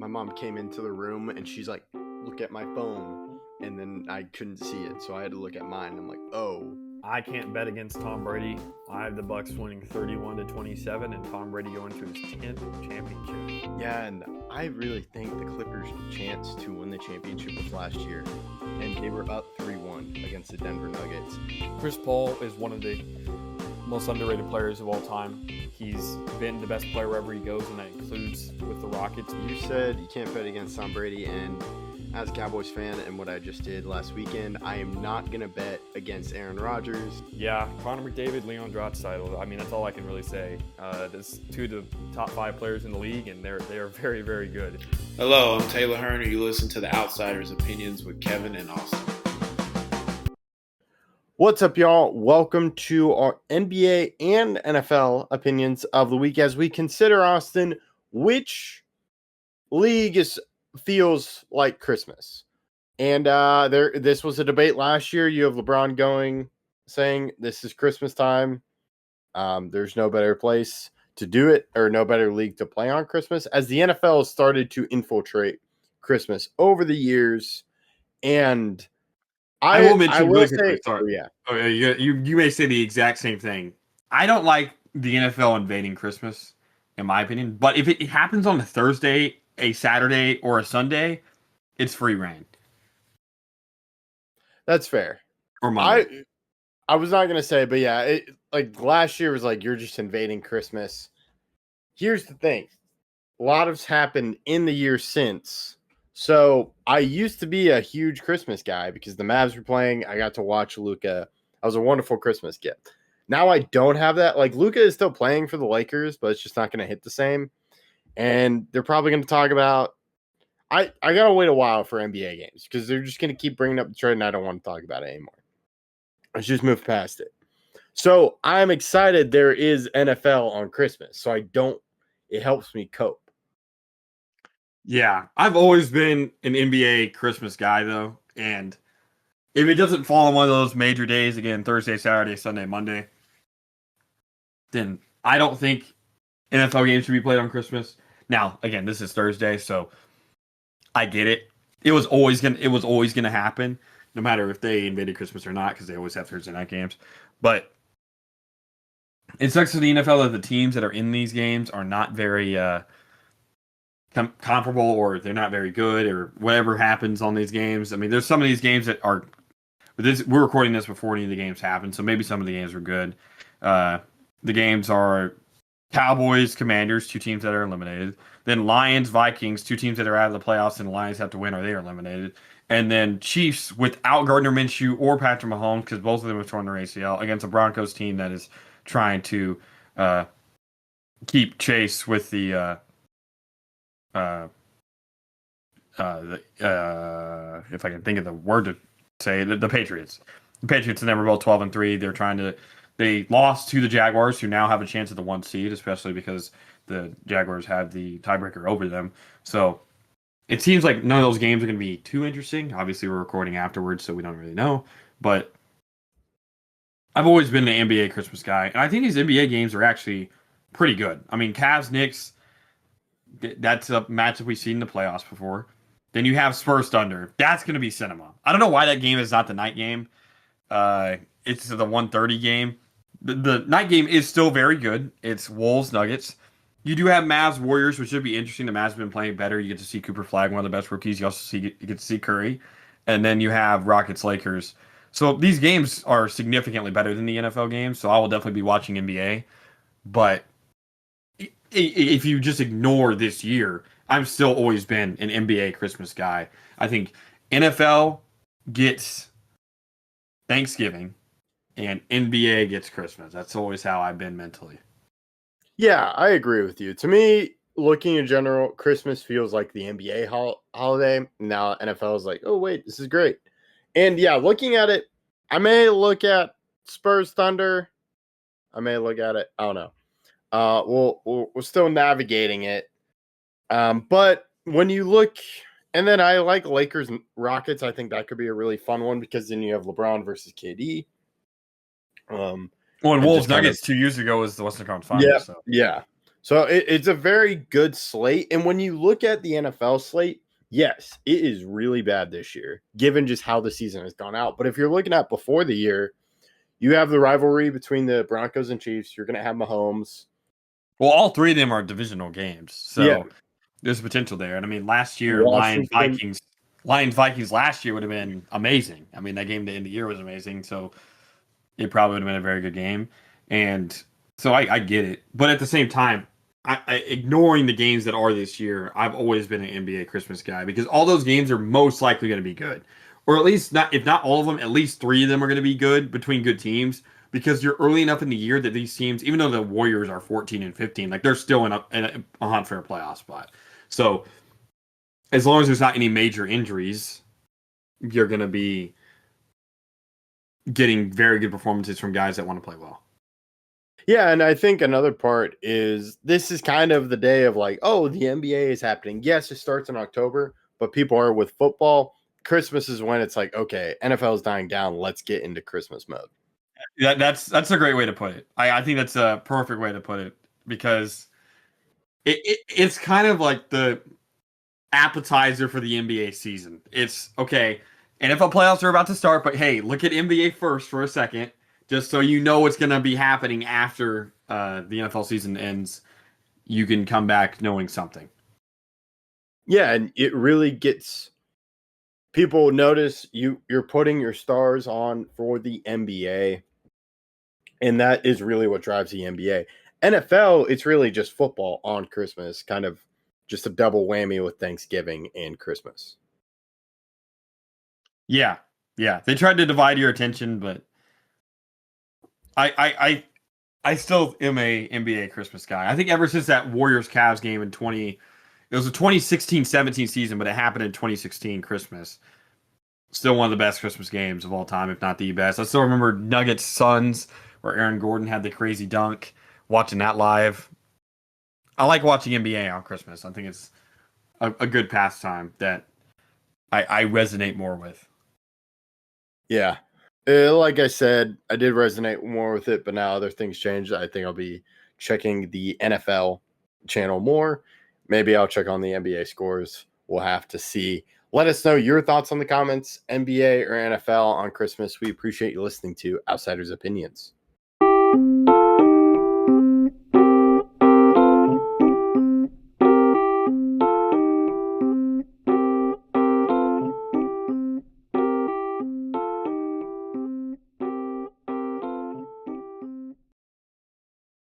my mom came into the room and she's like, look at my phone. And then I couldn't see it, so I had to look at mine. I'm like, oh. I can't bet against Tom Brady. I have the Bucks winning 31-27 and Tom Brady going to his 10th championship. Yeah, and I really think the Clippers' chance to win the championship was last year, and they were up 3-1 against the Denver Nuggets. Chris Paul is one of the most underrated players of all time. He's been the best player wherever he goes, and that includes with the Rockets. You said you can't bet against Tom Brady, and as a Cowboys fan and what I just did last weekend, I am not going to bet against Aaron Rodgers. Yeah, Connor McDavid, Leon Draisaitl. I mean, that's all I can really say. There's two of the top 5 players in the league, and they are very, very good. Hello, I'm Taylor Hearn, and you listen to The Outsiders' Opinions with Kevin and Austin. What's up, y'all? Welcome to our NBA and NFL opinions of the week as we consider, Austin, which league feels like Christmas. And this was a debate last year. You have LeBron saying this is Christmas time. There's no better place to do it or no better league to play on Christmas, as the NFL has started to infiltrate Christmas over the years. And I will mention really say, quickly. Sorry. You may say the exact same thing. I don't like the NFL invading Christmas, in my opinion. But if it happens on a Thursday, a Saturday, or a Sunday, it's free reign. That's fair. Or Monday. I was not going to say, but yeah, like last year was like, you're just invading Christmas. Here's the thing. A lot has happened in the year since. So I used to be a huge Christmas guy because the Mavs were playing. I got to watch Luka. That was a wonderful Christmas gift. Now I don't have that. Like, Luka is still playing for the Lakers, but it's just not going to hit the same. And they're probably going to talk about I got to wait a while for NBA games because they're just going to keep bringing up the trade, and I don't want to talk about it anymore. Let's just move past it. So I'm excited there is NFL on Christmas. So it helps me cope. Yeah, I've always been an NBA Christmas guy, though. And if it doesn't fall on one of those major days, again, Thursday, Saturday, Sunday, Monday, then I don't think NFL games should be played on Christmas. Now, again, this is Thursday, so I get it. It was always gonna happen, no matter if they invaded Christmas or not, because they always have Thursday night games. But it sucks for the NFL that the teams that are in these games are not very comparable, or they're not very good, or whatever happens on these games. I mean, there's some of these games that are. We're recording this before any of the games happen, so maybe some of the games are good. The games are Cowboys, Commanders, 2 teams that are eliminated. Then Lions, Vikings, 2 teams that are out of the playoffs, and the Lions have to win or they are eliminated. And then Chiefs without Gardner Minshew or Patrick Mahomes, because both of them have torn their ACL, against a Broncos team that is trying to keep chase with the if I can think of the word to say, the Patriots. The Patriots are never both 12-3. They lost to the Jaguars, who now have a chance at the 1 seed, especially because the Jaguars had the tiebreaker over them. So it seems like none of those games are going to be too interesting. Obviously, we're recording afterwards, so we don't really know. But I've always been an NBA Christmas guy, and I think these NBA games are actually pretty good. I mean, Cavs, Knicks, that's a matchup we've seen in the playoffs before. Then you have Spurs Thunder. That's going to be cinema. I don't know why that game is not the night game. It's the 1:30 game. The night game is still very good. It's Wolves Nuggets. You do have Mavs Warriors, which should be interesting. The Mavs have been playing better. You get to see Cooper Flag, one of the best rookies. You also get to see Curry, and then you have Rockets Lakers. So these games are significantly better than the NFL games. So I will definitely be watching NBA. But if you just ignore this year, I've still always been an NBA Christmas guy. I think NFL gets Thanksgiving and NBA gets Christmas. That's always how I've been mentally. Yeah, I agree with you. To me, looking in general, Christmas feels like the NBA holiday. Now NFL is like, oh, wait, this is great. And yeah, looking at it, I may look at Spurs Thunder. I may look at it. I don't know. We're still navigating it. But when you look, and then I like Lakers and Rockets. I think that could be a really fun one because then you have LeBron versus KD. Well, and Wolves Nuggets 2 years ago was the Western Conference Finals. Yeah. So it's a very good slate. And when you look at the NFL slate, yes, it is really bad this year, given just how the season has gone out. But if you're looking at before the year, you have the rivalry between the Broncos and Chiefs. You're going to have Mahomes. Well, all three of them are divisional games, so Yeah. there's potential there. And I mean, last year, Washington. Lions Vikings last year would have been amazing. I mean, that game to end the year was amazing, so it probably would have been a very good game. And so I get it, but at the same time, I ignoring the games that are this year, I've always been an NBA Christmas guy because all those games are most likely going to be good, or at least not, if not all of them, at least three of them are going to be good between good teams. Because you're early enough in the year that these teams, even though the Warriors are 14 and 15, like they're still in a hunt for a playoff spot. So as long as there's not any major injuries, you're going to be getting very good performances from guys that want to play well. Yeah, and I think another part is this is kind of the day of like, oh, the NBA is happening. Yes, it starts in October, but people are with football. Christmas is when it's like, okay, NFL is dying down. Let's get into Christmas mode. That's a great way to put it. I think that's a perfect way to put it because it's kind of like the appetizer for the NBA season. It's okay, NFL playoffs are about to start, but hey, look at NBA first for a second, just so you know what's going to be happening after the NFL season ends. You can come back knowing something. Yeah, and it really gets people notice you're putting your stars on for the NBA. And that is really what drives the NBA. NFL, it's really just football on Christmas, kind of just a double whammy with Thanksgiving and Christmas. Yeah. They tried to divide your attention, but I still am a NBA Christmas guy. I think ever since that Warriors Cavs game in it was a 2016-17 season, but it happened in 2016 Christmas. Still one of the best Christmas games of all time, if not the best. I still remember Nuggets Suns, where Aaron Gordon had the crazy dunk, watching that live. I like watching NBA on Christmas. I think it's a good pastime that I resonate more with. Yeah. Like I said, I did resonate more with it, but now other things changed. I think I'll be checking the NFL channel more. Maybe I'll check on the NBA scores. We'll have to see. Let us know your thoughts on the comments, NBA or NFL on Christmas. We appreciate you listening to Outsiders Opinions.